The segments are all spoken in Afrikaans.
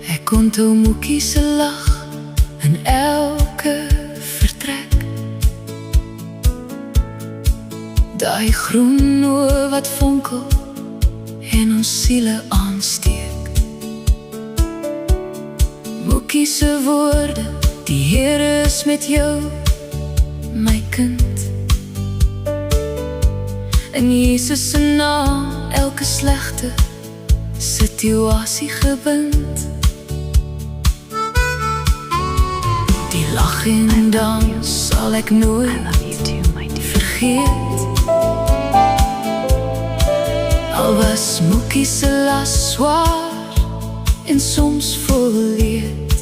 Ek onthou Moekie se lag in elke vertrek. Daai groen oë wat vonkel en ons siele aansteek. Moekie se woorde, die Here is met jou, my kind. In Jesus se naam elke slegte situasie gebind. Die lag en dans sal ek nooit vergeet. Al was Moekie se las swaar en soms vol leed.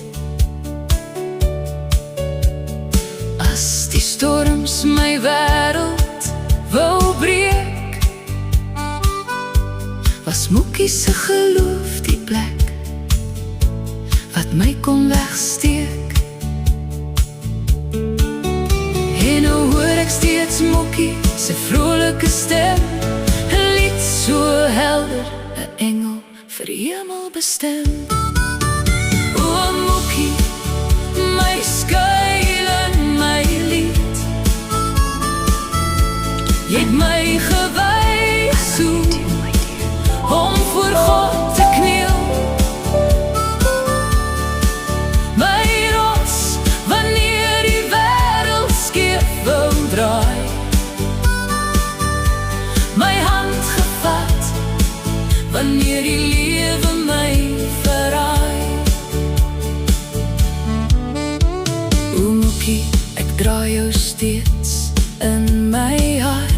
As die storms my wêreld wou breek, was Moekie se geloof die plek wat my kon wegsteek. En nou hoor ek steeds Moekie se vrolike stem, 'n lied so helder, 'n engel vir die hemel bestem. O Moekie, my skuilings, my lied, jy het my gewys hoe om voor God te kniel. My rots wanneer die wêreld skeef wou draai, my hand gevat wanneer die lewe my verraai. O Moekie, ek dra jou steeds in my hart.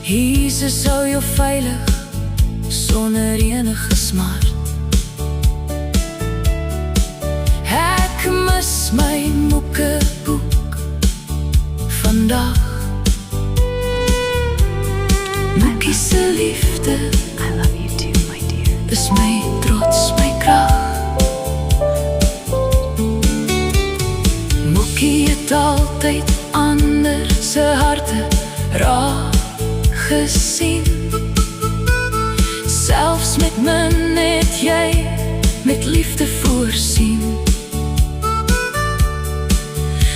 Jesus hou jou veilig sonder enige smart. Ek mis my Moekeboek vandag. Moekie se liefde, I love you too, my dear, is my trots, my krag. Moekie het altyd ander se harte raak gesien. Selfs met min het jy met liefde voorsien.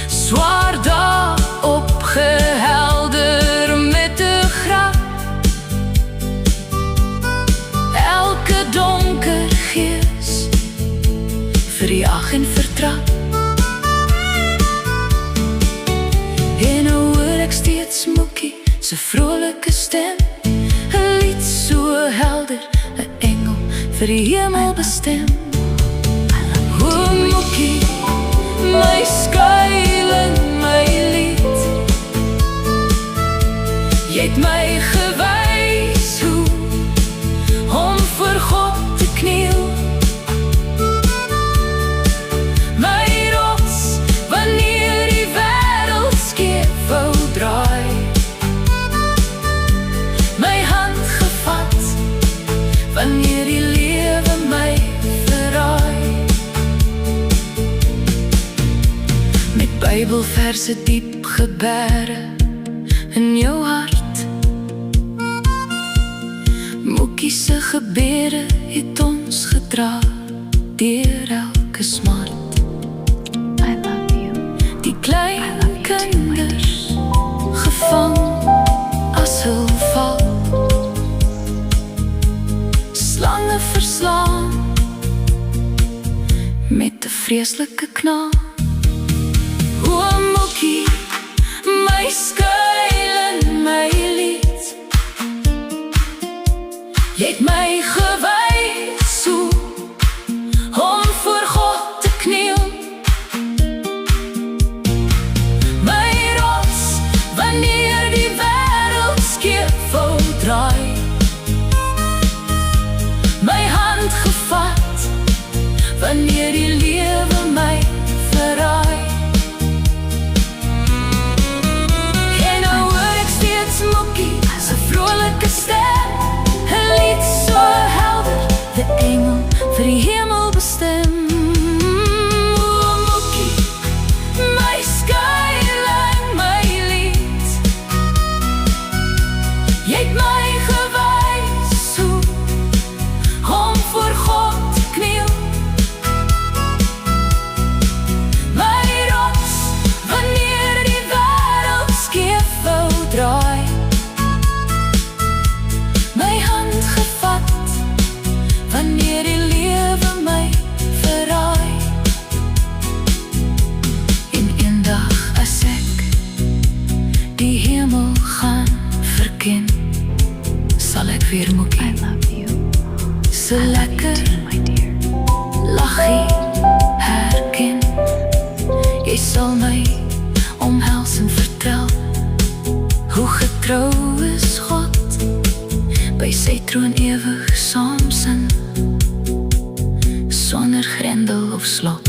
Swaar dae opgehelder met 'n graf, elke donker gees verjaag en vertrap. En nou hoor ek steeds Moekie se vrolike stem, 'n lied so helder, 'n engel vir die hemel bestem. O Moekie, my skuilings, my lied, jy het my gewys hoe om voor God te kniel. My rots wanneer die wêreld skeef wou draai, my hand gevat wanneer die lewe my verraai. Met Bybelverse diep gebere in jou hart. Moekie se gebede het ons gedra deur elke smart. I love you. Die klein kinders gevang as hul val, slange verslaan met 'n vreeslike knal. O Moekie, my skuilings, my lied, jy het my gewys hoe om voor God te kniel. My rots wanneer die wêreld skeef wou draai, my hand gevat wanneer die lewe my verraai. En nou hoor ek steeds Moekie se vrolike stem, 'n lied so helder, vir Mookie. So lekker lachie herken. Jy sal my omhels en vertel hoe getrou is God, by sy troon ewig saam sin, sonder grendel of slot.